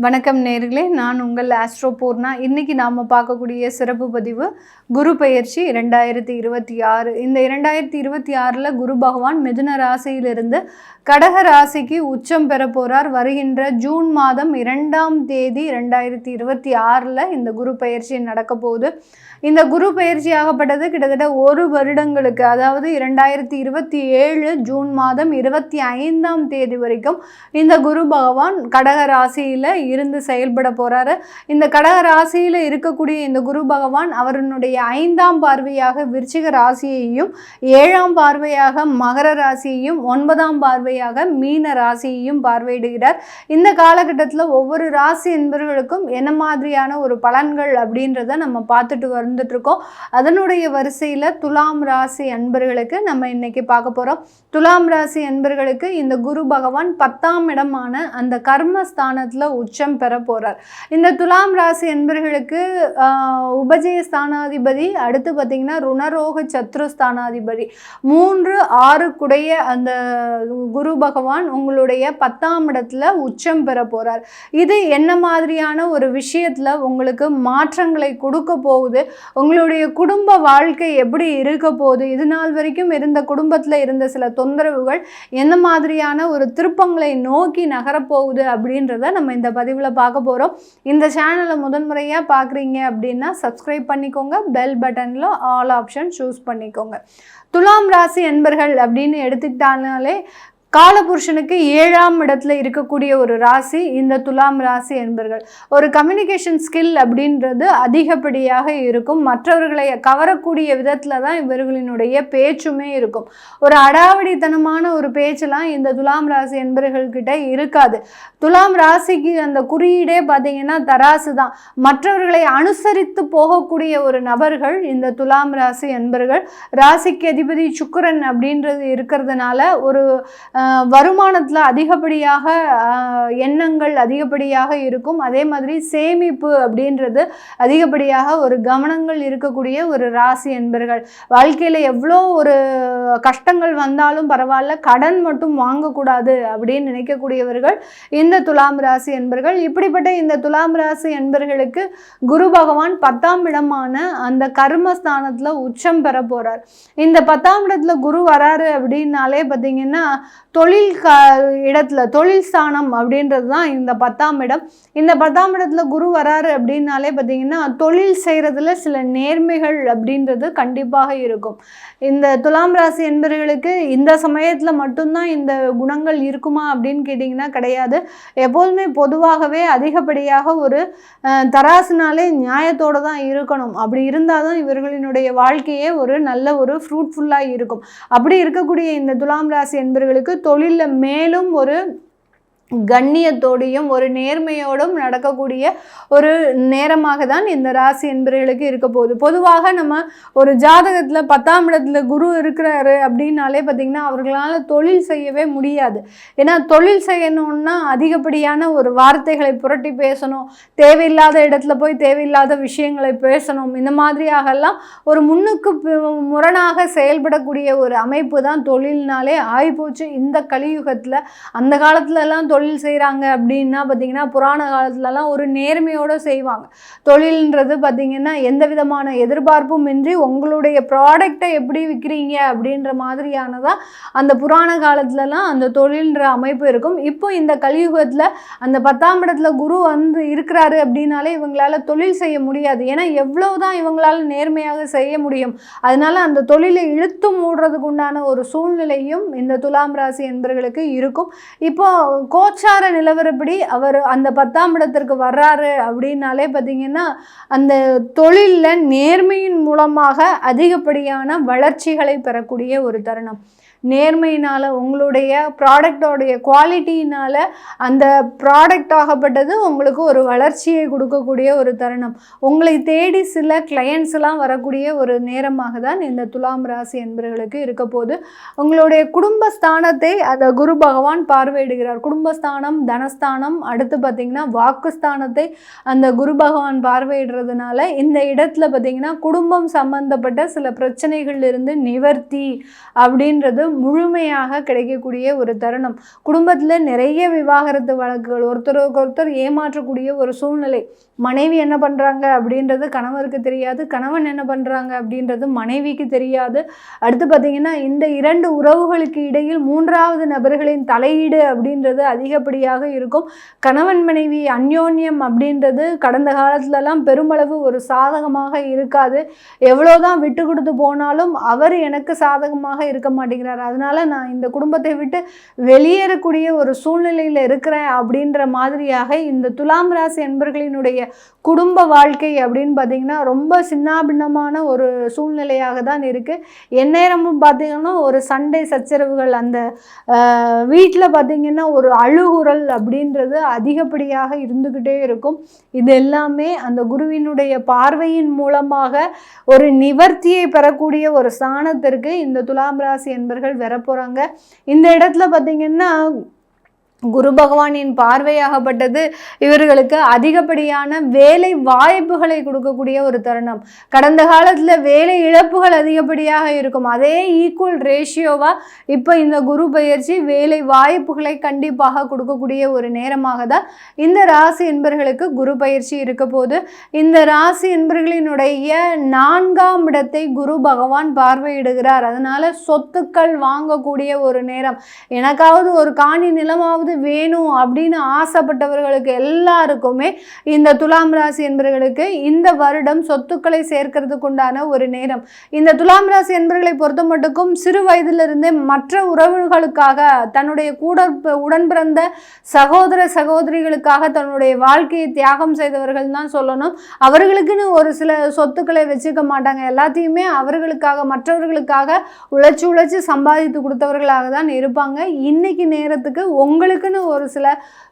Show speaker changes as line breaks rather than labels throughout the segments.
வணக்கம் நேர்களே, நான் உங்கள் ஆஸ்ட்ரோ பூர்ணா. இன்றைக்கி நாம் பார்க்கக்கூடிய சிறப்பு பதிவு குரு பெயர்ச்சி 2026. இந்த 2026 குரு பகவான் மிதுன ராசியிலிருந்து கடக ராசிக்கு உச்சம் பெற போகிறார். வருகின்ற ஜூன் மாதம் 2ஆம் தேதி 2026 இந்த குரு பெயர்ச்சி நடக்க போகுது. இந்த குரு பெயர்ச்சி ஆகப்பட்டது கிட்டத்தட்ட 1 வருடங்களுக்கு, அதாவது 2027 ஜூன் மாதம் 25ஆம் தேதி வரைக்கும் இந்த குரு பகவான் கடக ராசியில் இருந்து செயல்பட போகிறாரு. இந்த கடக ராசியில் இருக்கக்கூடிய இந்த குரு பகவான் அவருடைய 5ஆம் பார்வையாக விருச்சிக ராசியையும், 7ஆம் பார்வையாக மகர ராசியையும், 9ஆம் பார்வையாக மீன ராசியையும் பார்வையிடுகிறார். இந்த காலகட்டத்தில் ஒவ்வொரு ராசி என்பவர்களுக்கும் என்ன மாதிரியான ஒரு பலன்கள் அப்படின்றத நம்ம பார்த்துட்டு வந்துட்டு இருக்கோம். அதனுடைய வரிசையில் துலாம் ராசி அன்பர்களுக்கு நம்ம இன்னைக்கு பார்க்க போகிறோம். துலாம் ராசி அன்பர்களுக்கு இந்த குரு பகவான் 10ஆம் இடமான அந்த கர்மஸ்தானத்தில் உச்சம் பெற போகிறார். இந்த துலாம் ராசி அன்பர்களுக்கு உபஜய ஸ்தானாதிபதி, அடுத்து பார்த்திங்கன்னா ருணரோக சத்ருஸ்தானாதிபதி, 3, 6 குடைய அந்த குரு பகவான் உங்களுடைய 10ஆம் இடத்துல உச்சம் பெற போகிறார். இது என்ன மாதிரியான ஒரு விஷயத்தில் உங்களுக்கு மாற்றங்களை கொடுக்க போகுது, உங்களுடைய குடும்ப வாழ்க்கை எப்படி இருக்க போகுது, இது நாள் வரைக்கும் இருந்த குடும்பத்தில் இருந்த சில தொந்தரவுகள் எந்த மாதிரியான ஒரு திருப்பங்களை நோக்கி நகரப்போகுது அப்படின்றத நம்ம இந்த பதிவில் பார்க்க போகிறோம். இந்த சேனலை முதன்முறையாக பார்க்குறீங்க அப்படின்னா சப்ஸ்கிரைப் பண்ணிக்கோங்க, பெல் பட்டனில் ஆல் ஆப்ஷன் சூஸ் பண்ணிக்கோங்க. துலாம் ராசி என்பர்கள் அப்படின்னு எடுத்துக்கிட்டாலே காலபுருஷனுக்கு 7ஆம் இடத்துல இருக்கக்கூடிய ஒரு ராசி இந்த துலாம் ராசி என்பர்கள். ஒரு கம்யூனிகேஷன் ஸ்கில் அப்படின்றது அதிகப்படியாக இருக்கும். மற்றவர்களை கவரக்கூடிய விதத்தில் தான் இவர்களினுடைய பேச்சுமே இருக்கும். ஒரு அடாவடித்தனமான ஒரு பேச்செல்லாம் இந்த துலாம் ராசி என்பர்கள்கிட்ட இருக்காது. துலாம் ராசிக்கு அந்த குறியீடே பார்த்தீங்கன்னா தராசு தான். மற்றவர்களை அனுசரித்து போகக்கூடிய ஒரு நபர்கள் இந்த துலாம் ராசி என்பர்கள். ராசிக்கு அதிபதி சுக்கிரன் அப்படின்றது இருக்கிறதுனால ஒரு வருமானத்தில் அதிகப்படியாக எண்ணங்கள் அதிகப்படியாக இருக்கும். அதே மாதிரி சேமிப்பு அப்படின்றது அதிகப்படியாக ஒரு கவனங்கள் இருக்கக்கூடிய ஒரு ராசி என்பர்கள். வாழ்க்கையில் எவ்வளோ ஒரு கஷ்டங்கள் வந்தாலும் பரவாயில்ல, கடன் மட்டும் வாங்கக்கூடாது அப்படின்னு நினைக்கக்கூடியவர்கள் இந்த துலாம் ராசி என்பர்கள். இப்படிப்பட்ட இந்த துலாம் ராசி என்பர்களுக்கு குரு பகவான் 10ஆம் இடமான அந்த கர்மஸ்தானத்தில் உச்சம் பெற போகிறார். இந்த 10ஆம் இடத்துல குரு வராரு அப்படின்னாலே பார்த்தீங்கன்னா தொழில் இடத்துல தொழில் ஸ்தானம் அப்படின்றது தான் இந்த 10ஆம் இடம். இந்த 10ஆம் இடத்துல குரு வராரு அப்படின்னாலே பார்த்தீங்கன்னா தொழில் செய்கிறதுல சில நேர்மைகள் அப்படின்றது கண்டிப்பாக இருக்கும். இந்த துலாம் ராசி என்பவர்களுக்கு இந்த சமயத்தில் மட்டும்தான் இந்த குணங்கள் இருக்குமா அப்படின்னு கேட்டிங்கன்னா கிடையாது. எப்போதுமே பொதுவாகவே அதிகப்படியாக ஒரு தராசுனாலே நியாயத்தோடு தான் இருக்கணும். அப்படி இருந்தால் தான் இவர்களினுடைய வாழ்க்கையே ஒரு நல்ல ஒரு ஃப்ரூட்ஃபுல்லாக இருக்கும். அப்படி இருக்கக்கூடிய இந்த துலாம் ராசி என்பவர்களுக்கு தொழிலில் மேலும் ஒரு கண்ணியத்தோடையும் ஒரு நேர்மையோடும் நடக்கக்கூடிய ஒரு நேரமாக தான் இந்த ராசி என்பவர்களுக்கு இருக்க போகுது. பொதுவாக நம்ம ஒரு ஜாதகத்தில் 10ஆம் இடத்துல குரு இருக்கிறாரு அப்படின்னாலே பார்த்திங்கன்னா அவர்களால் தொழில் செய்யவே முடியாது. ஏன்னா தொழில் செய்யணும்னா அதிகப்படியான ஒரு வார்த்தைகளை புரட்டி பேசணும், தேவையில்லாத இடத்துல போய் தேவையில்லாத விஷயங்களை பேசணும். இந்த மாதிரியாகலாம் ஒரு முன்னுக்கு முரணாக செயல்படக்கூடிய ஒரு அமைப்பு தான் தொழில்னாலே ஆகிப்போச்சு இந்த கலியுகத்தில். அந்த காலத்துலலாம் தொழில் செய்கிறாங்க அப்படின்னா பார்த்திங்கன்னா புராண காலத்துலலாம் ஒரு நேர்மையோடு செய்வாங்க. தொழில்ன்றது பார்த்திங்கன்னா எந்த விதமான எதிர்பார்ப்பும் இன்றி உங்களுடைய ப்ராடக்டை எப்படி விற்கிறீங்க அப்படின்ற மாதிரியானதான் அந்த புராண காலத்துலலாம் அந்த தொழில்ன்ற அமைப்பு இருக்கும். இப்போ இந்த கலியுகத்தில் அந்த 10ஆம் இடத்துல குரு வந்து இருக்கிறாரு அப்படின்னாலே இவங்களால தொழில் செய்ய முடியாது. ஏன்னா எவ்வளவுதான் இவங்களால நேர்மையாக செய்ய முடியும். அதனால அந்த தொழிலை இழுத்து மூடுறதுக்கு உண்டான ஒரு சூழ்நிலையும் இந்த துலாம் ராசி என்பவர்களுக்கு இருக்கும். இப்போ கோச்சார நிலவரப்படி அவர் அந்த 10ஆம் இடத்திற்கு வர்றாரு அப்படின்னாலே பார்த்தீங்கன்னா அந்த தொழிலில் நேர்மையின் மூலமாக அதிகப்படியான வளர்ச்சிகளை பெறக்கூடிய ஒரு தருணம். நேர்மையினால் உங்களுடைய ப்ராடக்டோடைய குவாலிட்டியினால் அந்த ப்ராடக்ட் ஆகப்பட்டது உங்களுக்கு ஒரு வளர்ச்சியை கொடுக்கக்கூடிய ஒரு தருணம். உங்களை தேடி சில கிளையண்ட்ஸ்லாம் வரக்கூடிய ஒரு நேரமாக தான் இந்த துலாம் ராசி என்பவர்களுக்கு இருக்க போது. உங்களுடைய குடும்பஸ்தானத்தை அந்த குரு பகவான் பார்வையிடுகிறார். குடும்ப குடும்பஸ்தானம், தனஸ்தானம், அடுத்து பார்த்திங்கன்னா வாக்குஸ்தானத்தை அந்த குரு பகவான் பார்வையிடுறதுனால இந்த இடத்துல பார்த்திங்கன்னா குடும்பம் சம்பந்தப்பட்ட சில பிரச்சனைகள்லேருந்து நிவர்த்தி அப்படின்றது முழுமையாக கிடைக்கக்கூடிய ஒரு தருணம். குடும்பத்தில் நிறைய விவாகரத்து வழக்குகள், ஒருத்தருக்கு ஒருத்தர் ஏமாற்றக்கூடிய ஒரு சூழ்நிலை. மனைவி என்ன பண்ணுறாங்க அப்படின்றது கணவருக்கு தெரியாது, கணவன் என்ன பண்ணுறாங்க அப்படின்றது மனைவிக்கு தெரியாது. அடுத்து பார்த்திங்கன்னா இந்த 2 உறவுகளுக்கு இடையில் 3வது நபர்களின் தலையீடு அப்படின்றது அதிகப்படியாக இருக்கும். கணவன் மனைவி அந்யோன்யம் அப்படின்றது கடந்த காலத்துலலாம் பெருமளவு ஒரு சாதகமாக இருக்காது. எவ்வளோதான் விட்டு கொடுத்து போனாலும் அவர் எனக்கு சாதகமாக இருக்க மாட்டேங்கிறார், அதனால நான் இந்த குடும்பத்தை விட்டு வெளியேறக்கூடிய ஒரு சூழ்நிலையில் இருக்கிறேன் அப்படின்ற மாதிரியாக இந்த துலாம் ராசி என்பர்களினுடைய குடும்ப வாழ்க்கை அப்படின்னு பார்த்திங்கன்னா ரொம்ப சின்னாபின்னமான ஒரு சூழ்நிலையாக தான் இருக்குது. எந்நேரமும் பார்த்திங்கன்னா ஒரு சண்டை சச்சரவுகள், அந்த வீட்டில் பார்த்திங்கன்னா ஒரு அழுகுரல் அப்படின்றது அதிகப்படியாக இருந்துக்கிட்டே இருக்கும். இது எல்லாமே அந்த குருவினுடைய பார்வையின் மூலமாக ஒரு நிவர்த்தியை பெறக்கூடிய ஒரு ஸ்தானத்திற்கு இந்த துலாம் ராசி என்பர்கள் வரப்போகிறாங்க. இந்த இடத்துல பார்த்திங்கன்னா குரு பகவானின் பார்வையாகப்பட்டது இவர்களுக்கு அதிகப்படியான வேலை வாய்ப்புகளை கொடுக்கக்கூடிய ஒரு தருணம். கடந்த காலத்தில் வேலை இழப்புகள் அதிகப்படியாக இருக்கும், அதே ஈக்குவல் ரேஷியோவாக இப்போ இந்த குரு பெயர்ச்சி வேலை வாய்ப்புகளை கண்டிப்பாக கொடுக்கக்கூடிய ஒரு நேரமாக தான் இந்த ராசி என்பர்களுக்கு குரு பயிற்சி இருக்க போது. இந்த ராசி என்பர்களினுடைய 4ஆம் இடத்தை குரு பகவான் பார்வையிடுகிறார். அதனால சொத்துக்கள் வாங்கக்கூடிய ஒரு நேரம். எனக்காவது ஒரு காணி நிலமாவது வேணும் அப்படின்னு ஆசைப்பட்டவர்களுக்கு எல்லாருக்குமே இந்த துலாம் ராசி என்பவர்களுக்கு இந்த வருடம் சொத்துக்களை சேர்க்கிறதுக்கு உண்டான ஒரு நேரம். இந்த துலாம் ராசி என்பவர்களை பொறுத்த மட்டுக்கும் சிறு வயதிலிருந்தே மற்ற உறவுகளுக்காக, தன்னுடைய உடன் பிறந்த சகோதர சகோதரிகளுக்காக தன்னுடைய வாழ்க்கையை தியாகம் செய்தவர்கள் தான் சொல்லணும். அவர்களுக்குன்னு ஒரு சில சொத்துக்களை வச்சுக்க மாட்டாங்க, எல்லாத்தையுமே அவர்களுக்காக, மற்றவர்களுக்காக உழைச்சி சம்பாதித்து கொடுத்தவர்களாக தான் இருப்பாங்க. இன்னைக்கு நேரத்துக்கு உங்களுக்கு ஒரு சில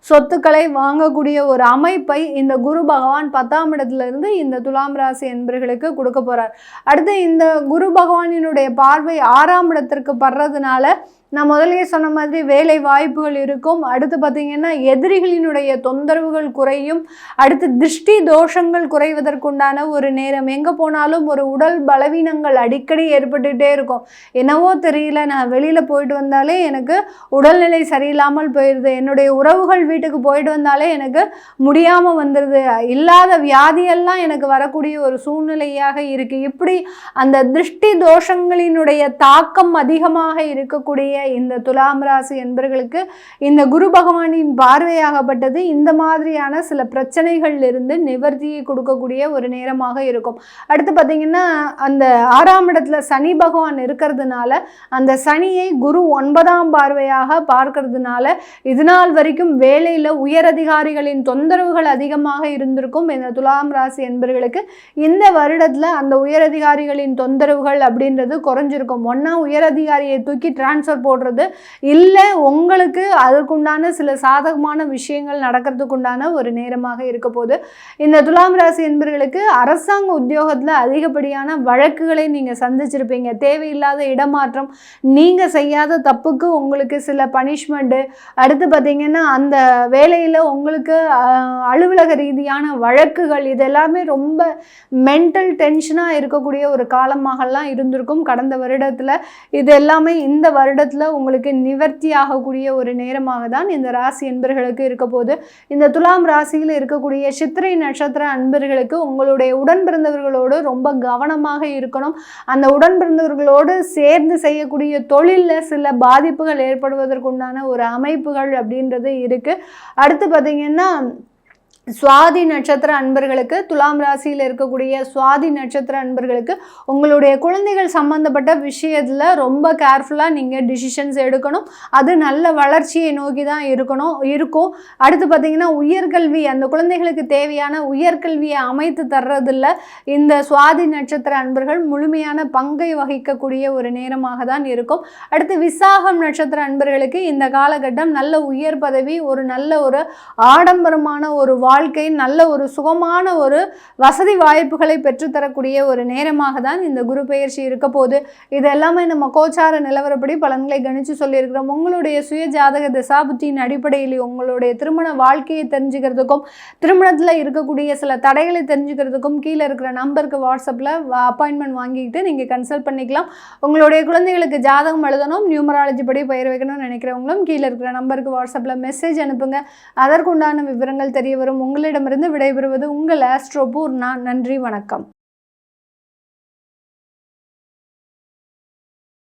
சொத்துக்களை வாங்கக்கூடிய ஒரு அமைப்பை இந்த குரு பகவான் 10ஆம் இடத்துல இருந்து இந்த துலாம் ராசி என்பர்களுக்கு கொடுக்க போறார். அடுத்து இந்த குரு பகவானினுடைய பார்வை 6ஆம் இடத்திற்கு படுறதுனால நான் முதலே சொன்ன மாதிரி வேலை வாய்ப்புகள் இருக்கும். அடுத்து பார்த்திங்கன்னா எதிரிகளினுடைய தொந்தரவுகள் குறையும். அடுத்து திருஷ்டி தோஷங்கள் குறைவதற்குண்டான ஒரு நேரம். எங்கே போனாலும் ஒரு உடல் பலவீனங்கள் அடிக்கடி ஏற்பட்டுகிட்டே இருக்கும். என்னவோ தெரியல, நான் வெளியில் போயிட்டு வந்தாலே எனக்கு உடல்நிலை சரியில்லாமல் போயிடுது, என்னுடைய உறவுகள் வீட்டுக்கு போயிட்டு வந்தாலே எனக்கு முடியாமல் வந்துடுது, இல்லாத வியாதியெல்லாம் எனக்கு வரக்கூடிய ஒரு சூழ்நிலையாக இருக்குது. இப்படி அந்த திருஷ்டி தோஷங்களினுடைய தாக்கம் அதிகமாக இருக்கக்கூடிய இந்த துலாம் ராசி என்பர்களுக்கு இந்த குரு பகவானின் பார்வையாகப்பட்டது இந்த மாதிரியான சில பிரச்சனைகள் இருந்து நிவர்த்தியை கொடுக்கக்கூடிய ஒரு நேரமாக இருக்கும். அடுத்து பார்த்தீங்கன்னா அந்த 6ஆம் இடத்துல சனி பகவான் இருக்கிறதுனால அந்த சனியை குரு 9ஆம் பார்வையாக பார்க்கறதுனால இதுநாள் வரைக்கும் வேலையில் உயரதிகாரிகளின் தொந்தரவுகள் அதிகமாக இருந்திருக்கும். இந்த துலாம் ராசி என்பர்களுக்கு இந்த வருடத்தில் அந்த உயரதிகாரிகளின் தொந்தரவுகள் அப்படின்றது குறைஞ்சிருக்கும். ஒன்றா உயரதிகாரியை தூக்கி டிரான்ஸ்ஃபர் போடுறது, இல்லை உங்களுக்கு அதற்குண்டான சில சாதகமான விஷயங்கள் நடக்கிறதுக்குண்டான ஒரு நேரமாக இருக்க போது. இந்த துலாம் ராசி என்பவர்களுக்கு அரசாங்க உத்தியோகத்தில் அதிகப்படியான வழக்குகளை நீங்கள் சந்திச்சிருப்பீங்க. தேவையில்லாத இடமாற்றம், நீங்கள் செய்யாத தப்புக்கு உங்களுக்கு சில பனிஷ்மெண்ட்டு, அடுத்து பார்த்தீங்கன்னா அந்த வேலையில் உங்களுக்கு அலுவலக ரீதியான வழக்குகள், இதெல்லாமே ரொம்ப மென்டல் டென்ஷனாக இருக்கக்கூடிய ஒரு காலமாகலாம் இருந்திருக்கும் கடந்த வருடத்தில். இது எல்லாமே இந்த வருடத்தில் உங்களுக்கு நிவர்த்தி ஆகக்கூடிய ஒரு நேரமாக தான் இந்த ராசி என்பர்களுக்கு இருக்க போது. இந்த துலாம் ராசியில் இருக்கக்கூடிய சித்திரை நட்சத்திர அன்பர்களுக்கு உங்களுடைய உடன் பிறந்தவர்களோடு ரொம்ப கவனமாக இருக்கணும். அந்த உடன் பிறந்தவர்களோடு சேர்ந்து செய்யக்கூடிய தொழிலில் சில பாதிப்புகள் ஏற்படுவதற்குண்டான ஒரு அமைப்புகள் அப்படின்றது இருக்குது. அடுத்து பார்த்தீங்கன்னா சுவாதி நட்சத்திர அன்பர்களுக்கு, துலாம் ராசியில் இருக்கக்கூடிய சுவாதி நட்சத்திர அன்பர்களுக்கு உங்களுடைய குழந்தைகள் சம்பந்தப்பட்ட விஷயத்தில் ரொம்ப கேர்ஃபுல்லாக நீங்கள் டிசிஷன்ஸ் எடுக்கணும். அது நல்ல வளர்ச்சியை நோக்கி தான் இருக்கும். அடுத்து பார்த்திங்கன்னா உயர்கல்வி, அந்த குழந்தைகளுக்கு தேவையான உயர்கல்வியை அமைத்து தர்றதில்ல இந்த சுவாதி நட்சத்திர அன்பர்கள் முழுமையான பங்கை வகிக்கக்கூடிய ஒரு நேரமாக தான் இருக்கும். அடுத்து விசாகம் நட்சத்திர அன்பர்களுக்கு இந்த காலகட்டம் நல்ல உயர் பதவி, ஒரு நல்ல ஒரு ஆடம்பரமான ஒரு வாழ்க்கை நல்ல ஒரு சுகமான ஒரு வசதி வாய்ப்புகளை பெற்றுத்தரக்கூடிய ஒரு நேரமாக தான் இந்த குரு பெயர்ச்சி இருக்க போது. இது எல்லாமே நம்ம கோச்சார நிலவரப்படி பலன்களை கணிச்சு சொல்லியிருக்கிறோம். உங்களுடைய சுய ஜாதக திசாபுத்தியின் அடிப்படையில் உங்களுடைய திருமண வாழ்க்கையை தெரிஞ்சுக்கிறதுக்கும் திருமணத்தில் இருக்கக்கூடிய சில தடைகளை தெரிஞ்சுக்கிறதுக்கும் கீழே இருக்கிற நம்பருக்கு வாட்ஸ்அப்பில் அப்பாயின்மெண்ட் வாங்கிக்கிட்டு நீங்கள் கன்சல்ட் பண்ணிக்கலாம். உங்களுடைய குழந்தைகளுக்கு ஜாதகம் எழுதணும், நியூமராலஜி படி பெயர் வைக்கணும்னு நினைக்கிறவங்களும் கீழே இருக்கிற நம்பருக்கு வாட்ஸ்அப்பில் மெசேஜ் அனுப்புங்க. அதற்குண்டான விவரங்கள் தெரிய வரும். உங்களிடமிருந்து விடைபெறுவது உங்கள் ஆஸ்ட்ரோ பூர்ணா. நன்றி, வணக்கம்.